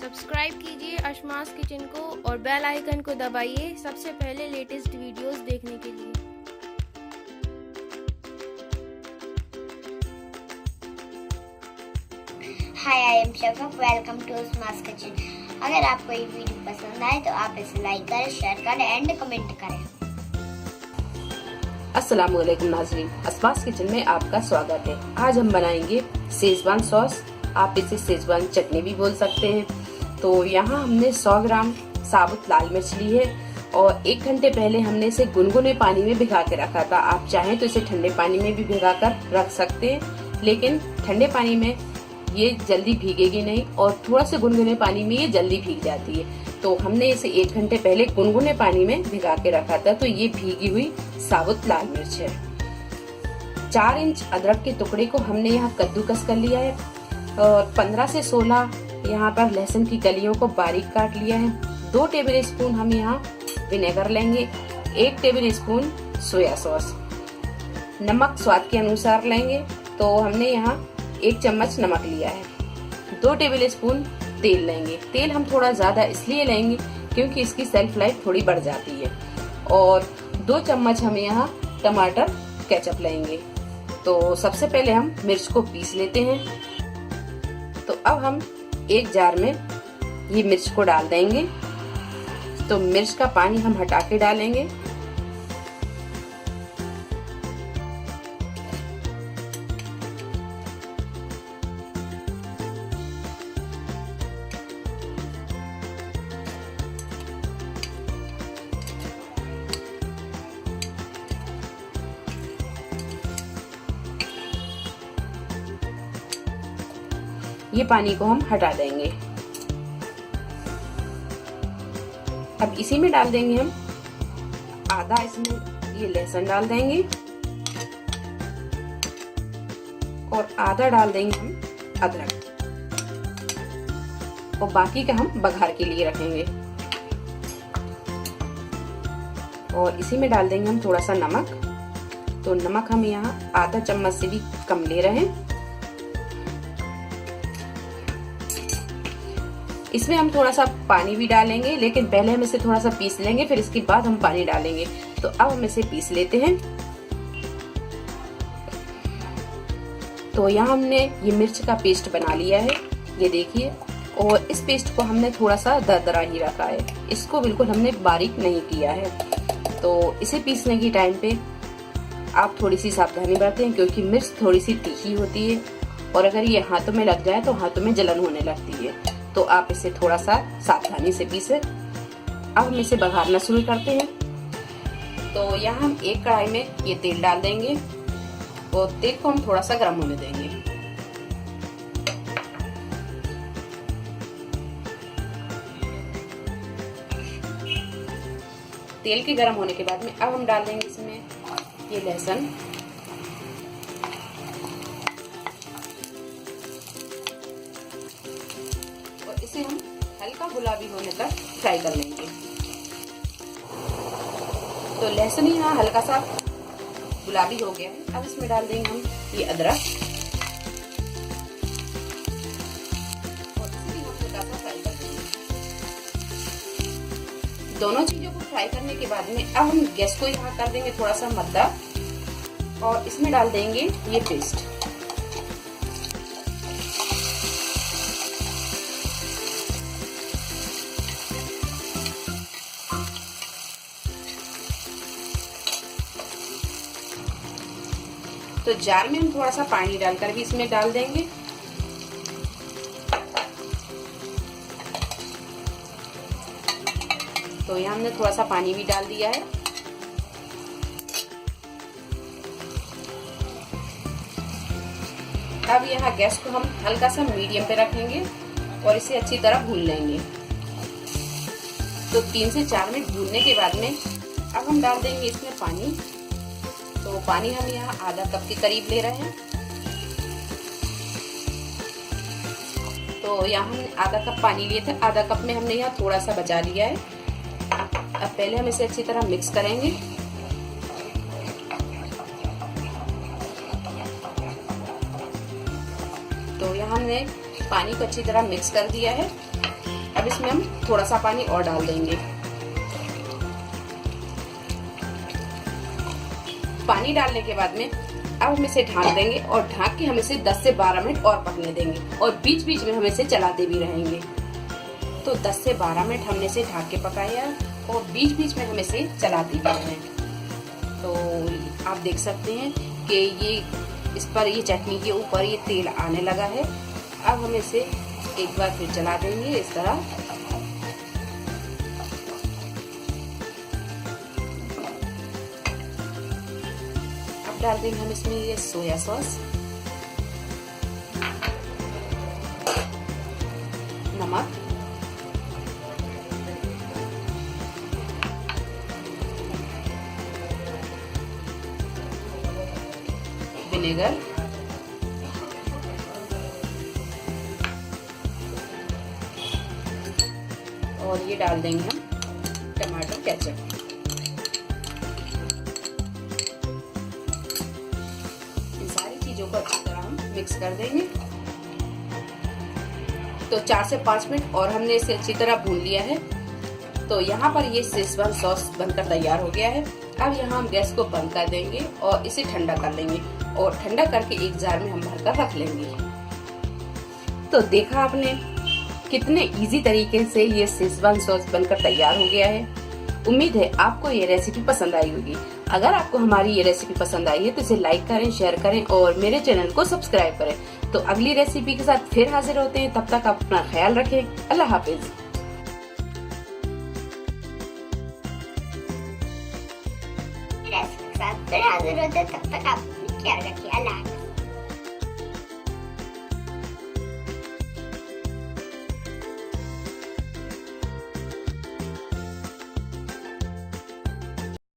Subscribe कीजिए अशमास kitchen को और बेल आइकन को दबाइए सबसे पहले लेटेस्ट वीडियोस देखने के लिए। Hi, I am Shafaq. Welcome to Ashma's kitchen. अगर आपको ये वीडियो पसंद आए तो आप इसे लाइक करें, शेयर करें एंड कमेंट करें। अस्सलाम वालेकुम नाज़रीन, अशमास किचन में आपका स्वागत है। आज हम बनाएंगे शेजवान सॉस, आप इसे शेजवान चटनी भी बोल सकते हैं। तो यहाँ हमने 100 ग्राम साबुत लाल मिर्च ली है और 1 घंटे पहले हमने इसे गुनगुने पानी में भिगा के रखा था। आप चाहें तो इसे ठंडे पानी में भी भिगा कर रख सकते हैं, लेकिन ठंडे पानी में ये जल्दी भीगेगी नहीं और थोड़ा से गुनगुने पानी में ये जल्दी भीग जाती है। तो हमने इसे 1 घंटे पहले गुनगुने पानी में भिगा के रखा था। तो ये भीगी हुई साबुत लाल मिर्च है। 4 इंच अदरक के टुकड़े को हमने यहाँ कद्दूकस कर लिया है और 15 से 16 यहाँ पर लहसुन की कलियों को बारीक काट लिया है। 2 टेबल स्पून हम यहाँ विनेगर लेंगे, 1 टेबल स्पून सोया सॉस, नमक स्वाद के अनुसार लेंगे। तो हमने यहाँ 1 चम्मच नमक लिया है। 2 टेबल स्पून तेल लेंगे। तेल हम थोड़ा ज्यादा इसलिए लेंगे क्योंकि इसकी सेल्फ लाइफ थोड़ी बढ़ जाती है। और 2 चम्मच हम यहाँ टमाटर केचप लेंगे। तो सबसे पहले हम मिर्च को पीस लेते हैं। तो अब हम एक जार में ये मिर्च को डाल देंगे। तो मिर्च का पानी हम हटा के डालेंगे। ये पानी को हम हटा देंगे। अब इसी में डाल देंगे हम आधा इसमें ये लहसुन डाल देंगे और आधा डाल देंगे हम अदरक और बाकी का हम बघार के लिए रखेंगे। और इसी में डाल देंगे हम थोड़ा सा नमक। तो नमक हम यहाँ आधा चम्मच से भी कम ले रहे हैं। इसमें हम थोड़ा सा पानी भी डालेंगे, लेकिन पहले हम इसे थोड़ा सा पीस लेंगे, फिर इसके बाद हम पानी डालेंगे। तो अब हम इसे पीस लेते हैं। तो यहाँ हमने ये मिर्च का पेस्ट बना लिया है, ये देखिए। और इस पेस्ट को हमने थोड़ा सा दरदरा ही रखा है, इसको बिल्कुल हमने बारीक नहीं किया है। तो इसे पीसने की टाइम पे आप थोड़ी सी सावधानी बरतें, क्योंकि मिर्च थोड़ी सी तीखी होती है और अगर ये हाथों में लग जाए तो हाथों में जलन होने लगती है। तो आप इसे थोड़ा सा सावधानी से पीसें। अब हम इसे बघारना शुरू करते हैं। तो यहाँ हम एक कढ़ाई में ये तेल डाल देंगे और तेल को हम थोड़ा सा गर्म होने देंगे। तेल के गर्म होने के बाद में अब हम डाल देंगे इसमें ये लहसुन और इसे हम हल्का गुलाबी होने तक फ्राई कर लेंगे। तो लहसुन यहाँ हल्का सा गुलाबी हो गया है। अब इसमें डाल देंगे हम ये अदरक और इसे भी हम हल्का सा फ्राई कर देंगे। दोनों चीजों को फ्राई करने के बाद में अब हम गैस को यहाँ कर देंगे थोड़ा सा मद्दा और इसमें डाल देंगे ये पेस्ट। तो जार में हम थोड़ा सा पानी डालकर भी इसमें डाल देंगे। तो यहाँ हमने थोड़ा सा पानी भी डाल दिया है। अब यहाँ गैस को हम हल्का सा मीडियम पे रखेंगे और इसे अच्छी तरह भून लेंगे। तो 3 से 4 मिनट भूनने के बाद में अब हम डाल देंगे इसमें पानी। तो पानी हम यहाँ आधा कप के करीब ले रहे हैं। तो यहाँ हमने आधा कप पानी लिए थे, आधा कप में हमने यहाँ थोड़ा सा बचा लिया है। अब पहले हम इसे अच्छी तरह मिक्स करेंगे। तो यहाँ हमने पानी को अच्छी तरह मिक्स कर दिया है। अब इसमें हम थोड़ा सा पानी और डाल देंगे। पानी डालने के बाद में अब हम इसे ढाक देंगे और ढाक के हम इसे 10 से 12 मिनट और पकने देंगे और बीच बीच में हम इसे चलाते भी रहेंगे। तो 10 से 12 मिनट हमने इसे ढाक के पकाया और बीच बीच में हम इसे चलाते भी रहे। तो आप देख सकते हैं कि ये इस पर ये चटनी के ऊपर ये तेल आने लगा है। अब हम इसे एक बार फिर चला देंगे इस तरह। अब डाल देंगे हम इसमें ये सोया सॉस, नमक, विनेगर, और ये डाल देंगे हम टमाटर केचप। इन सारी चीजों को अच्छी तरह हम मिक्स कर देंगे। तो 4 से 5 मिनट और हमने इसे अच्छी तरह भून लिया है। तो यहाँ पर ये शेजवान सॉस बनकर तैयार हो गया है। अब यहाँ हम गैस को बंद कर देंगे और इसे ठंडा कर लेंगे और ठंडा करके एक जार में हम भरकर रख लेंगे। तो देखा आपने कितने इजी तरीके से ये शेजवान सॉस बनकर तैयार हो गया है। उम्मीद है आपको ये रेसिपी पसंद आई होगी। अगर आपको हमारी ये रेसिपी पसंद आई है तो इसे लाइक करें, शेयर करें और मेरे चैनल को सब्सक्राइब करें। तो अगली रेसिपी के साथ फिर हाजिर होते हैं। तब तक आप अपना ख्याल रखें। अल्लाह हाफिज। फिर हाजिर होते, तब तक आप ख्याल रखिए। अल्लाह हाफिज।